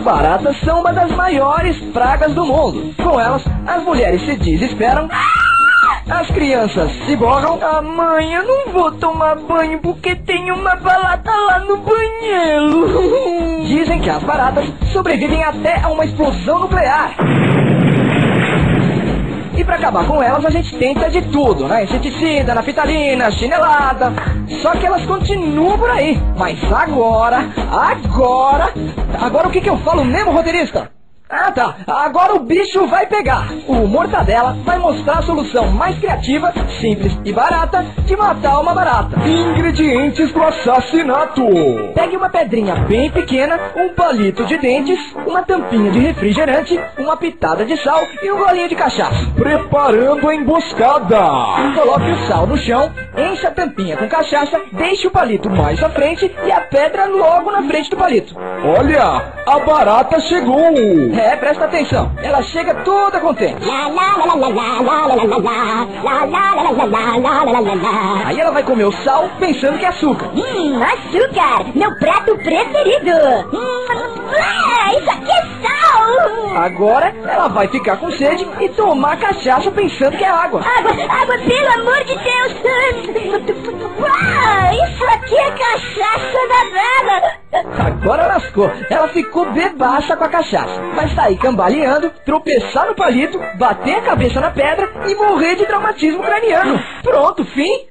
As baratas são uma das maiores pragas do mundo. Com elas, as mulheres se desesperam, as crianças se borram. Ah, mãe, eu não vou tomar banho porque tem uma barata lá no banheiro. Dizem que as baratas sobrevivem até a uma explosão nuclear. E pra acabar com elas, a gente tenta de tudo, né? Inseticida, naftalina, chinelada. Só que elas continuam por aí. Mas agora o que eu falo mesmo, roteirista? Ah, tá. Agora o bicho vai pegar. O Mortadela vai mostrar a solução mais criativa, simples e barata de matar uma barata. Ingredientes do assassinato: pegue uma pedrinha bem pequena, um palito de dentes, uma tampinha de refrigerante, uma pitada de sal e um golinho de cachaça. Preparando a emboscada: coloque o sal no chão, encha a tampinha com cachaça, deixe o palito mais à frente e a pedra logo na frente do palito. Olha, a barata chegou! Presta atenção, ela chega toda contente. Aí ela vai comer o sal pensando que é açúcar. Açúcar, meu prato preferido. Isso aqui é sal. Agora ela vai ficar com sede e tomar cachaça pensando que é água. Água, pelo amor de Deus. Isso aqui é cachaça danada. Agora lascou, ela ficou bebaça com a cachaça. Vai sair cambaleando, tropeçar no palito, bater a cabeça na pedra e morrer de traumatismo craniano. Pronto, fim.